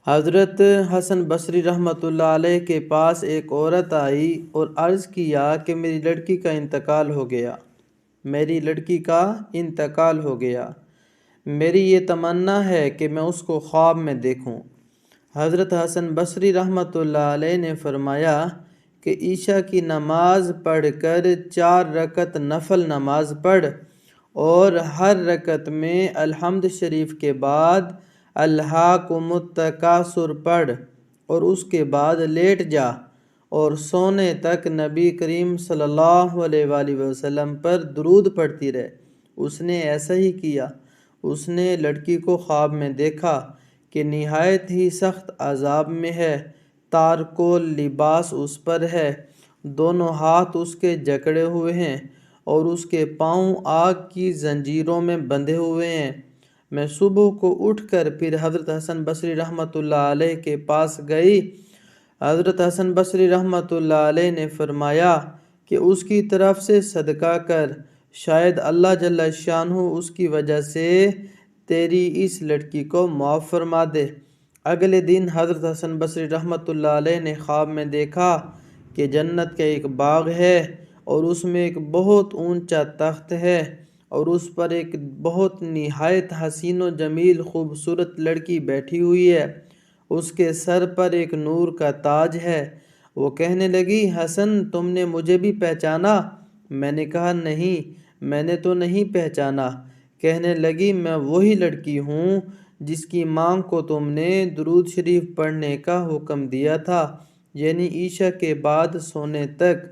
حضرت حسن بصری رحمۃ اللہ علیہ کے پاس ایک عورت آئی اور عرض کیا کہ میری لڑکی کا انتقال ہو گیا، میری لڑکی کا انتقال ہو گیا، میری یہ تمنا ہے کہ میں اس کو خواب میں دیکھوں۔ حضرت حسن بصری رحمۃ اللہ علیہ نے فرمایا کہ عشاء کی نماز پڑھ کر 4 رکعت نفل نماز پڑھ اور ہر رکعت میں الحمد شریف کے بعد الہاکم التکاثر پڑھ اور اس کے بعد لیٹ جا اور سونے تک نبی کریم صلی اللہ علیہ وآلہ وسلم پر درود پڑھتی رہے۔ اس نے ایسا ہی کیا۔ اس نے لڑکی کو خواب میں دیکھا کہ نہایت ہی سخت عذاب میں ہے، تارکول لباس اس پر ہے، دونوں ہاتھ اس کے جکڑے ہوئے ہیں اور اس کے پاؤں آگ کی زنجیروں میں بندھے ہوئے ہیں۔ میں صبح کو اٹھ کر پھر حضرت حسن بصری رحمۃ اللہ علیہ کے پاس گئی۔ حضرت حسن بصری رحمۃ اللہ علیہ نے فرمایا کہ اس کی طرف سے صدقہ کر، شاید اللہ جل شانہ اس کی وجہ سے تیری اس لڑکی کو معاف فرما دے۔ اگلے دن حضرت حسن بصری رحمۃ اللہ علیہ نے خواب میں دیکھا کہ جنت کا ایک باغ ہے اور اس میں ایک بہت اونچا تخت ہے اور اس پر ایک بہت نہایت حسین و جمیل خوبصورت لڑکی بیٹھی ہوئی ہے، اس کے سر پر ایک نور کا تاج ہے۔ وہ کہنے لگی، حسن تم نے مجھے بھی پہچانا؟ میں نے کہا نہیں، میں نے تو نہیں پہچانا۔ کہنے لگی، میں وہی لڑکی ہوں جس کی ماں کو تم نے درود شریف پڑھنے کا حکم دیا تھا، یعنی عشاء کے بعد سونے تک۔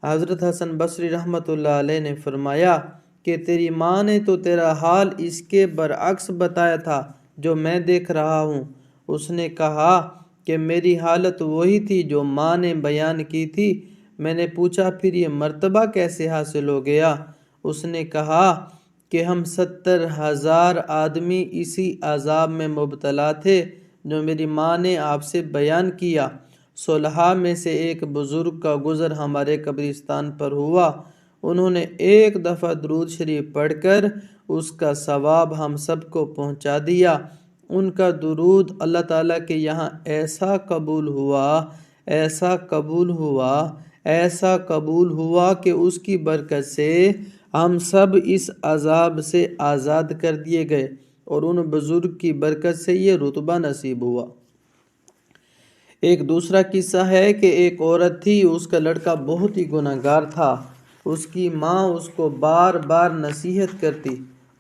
حضرت حسن بصری رحمۃ اللہ علیہ نے فرمایا کہ تیری ماں نے تو تیرا حال اس کے برعکس بتایا تھا جو میں دیکھ رہا ہوں۔ اس نے کہا کہ میری حالت وہی تھی جو ماں نے بیان کی تھی۔ میں نے پوچھا پھر یہ مرتبہ کیسے حاصل ہو گیا؟ اس نے کہا کہ ہم 70,000 آدمی اسی عذاب میں مبتلا تھے جو میری ماں نے آپ سے بیان کیا۔ صلحاء میں سے ایک بزرگ کا گزر ہمارے قبرستان پر ہوا۔ انہوں نے ایک دفعہ درود شریف پڑھ کر اس کا ثواب ہم سب کو پہنچا دیا۔ ان کا درود اللہ تعالیٰ کے یہاں ایسا قبول ہوا، ایسا قبول ہوا، ایسا قبول ہوا کہ اس کی برکت سے ہم سب اس عذاب سے آزاد کر دیے گئے اور ان بزرگ کی برکت سے یہ رتبہ نصیب ہوا۔ ایک دوسرا قصہ ہے کہ ایک عورت تھی، اس کا لڑکا بہت ہی گناہ گار تھا۔ اس کی ماں اس کو بار بار نصیحت کرتی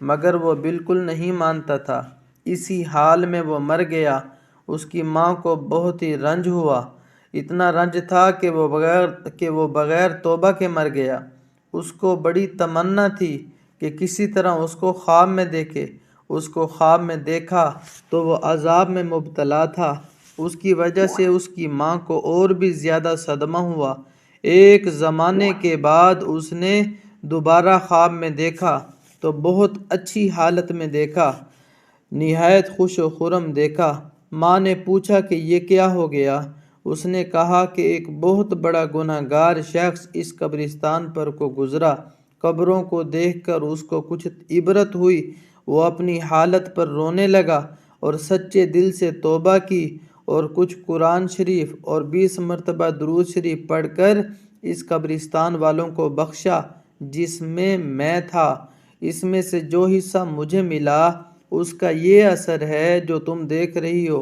مگر وہ بالکل نہیں مانتا تھا۔ اسی حال میں وہ مر گیا۔ اس کی ماں کو بہت ہی رنج ہوا، اتنا رنج تھا کہ وہ بغیر توبہ کے مر گیا۔ اس کو بڑی تمنا تھی کہ کسی طرح اس کو خواب میں دیکھے۔ اس کو خواب میں دیکھا تو وہ عذاب میں مبتلا تھا۔ اس کی وجہ سے اس کی ماں کو اور بھی زیادہ صدمہ ہوا۔ ایک زمانے کے بعد اس نے دوبارہ خواب میں دیکھا تو بہت اچھی حالت میں دیکھا، نہایت خوش و خرم دیکھا۔ ماں نے پوچھا کہ یہ کیا ہو گیا؟ اس نے کہا کہ ایک بہت بڑا گناہ گار شخص اس قبرستان پر کو گزرا۔ قبروں کو دیکھ کر اس کو کچھ عبرت ہوئی۔ وہ اپنی حالت پر رونے لگا اور سچے دل سے توبہ کی اور کچھ قرآن شریف اور 20 مرتبہ درود شریف پڑھ کر اس قبرستان والوں کو بخشا جس میں تھا۔ اس میں سے جو حصہ مجھے ملا اس کا یہ اثر ہے جو تم دیکھ رہی ہو۔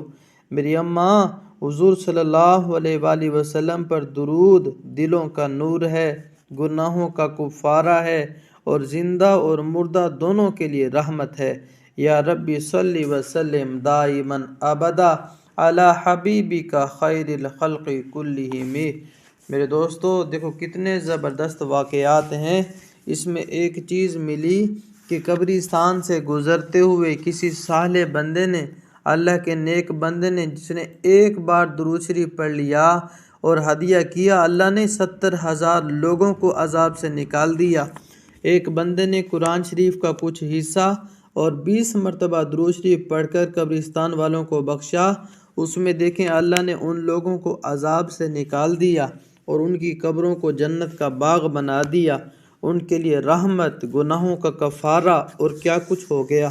میری اماں حضور صلی اللہ علیہ وآلہ وسلم پر درود دلوں کا نور ہے، گناہوں کا کفارہ ہے اور زندہ اور مردہ دونوں کے لیے رحمت ہے۔ یا ربی صلی وسلم دائما ابدا علی حبیبک خیر الخلق کلہم۔ میرے دوستو دیکھو کتنے زبردست واقعات ہیں۔ اس میں ایک چیز ملی کہ قبرستان سے گزرتے ہوئے کسی صالح بندے نے، اللہ کے نیک بندے نے، جس نے ایک بار درود شریف پڑھ لیا اور ہدیہ کیا، اللہ نے 70,000 لوگوں کو عذاب سے نکال دیا۔ ایک بندے نے قرآن شریف کا کچھ حصہ اور 20 مرتبہ درود شریف پڑھ کر قبرستان والوں کو بخشا۔ اس میں دیکھیں اللہ نے ان لوگوں کو عذاب سے نکال دیا اور ان کی قبروں کو جنت کا باغ بنا دیا، ان کے لیے رحمت، گناہوں کا کفارہ اور کیا کچھ ہو گیا۔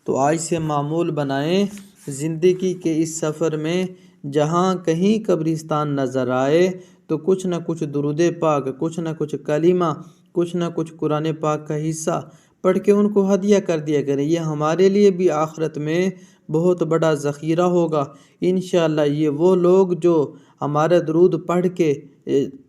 تو آج سے معمول بنائیں زندگی کے اس سفر میں جہاں کہیں قبرستان نظر آئے تو کچھ نہ کچھ درود پاک، کچھ نہ کچھ کلمہ، کچھ نہ کچھ قرآن پاک کا حصہ پڑھ کے ان کو ہدیہ کر دیا کریں۔ یہ ہمارے لیے بھی آخرت میں بہت بڑا ذخیرہ ہوگا۔ انشاءاللہ یہ وہ لوگ جو ہمارا درود پڑھ کے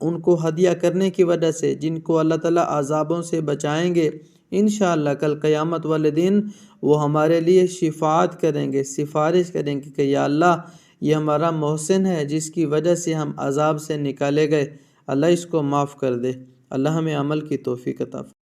ان کو ہدیہ کرنے کی وجہ سے جن کو اللہ تعالیٰ عذابوں سے بچائیں گے، انشاءاللہ کل قیامت والے دن وہ ہمارے لیے شفاعت کریں گے، سفارش کریں گے کہ یا اللہ یہ ہمارا محسن ہے جس کی وجہ سے ہم عذاب سے نکالے گئے، اللہ اس کو معاف کر دے۔ اللہ ہمیں عمل کی توفیق عطا فرمائے۔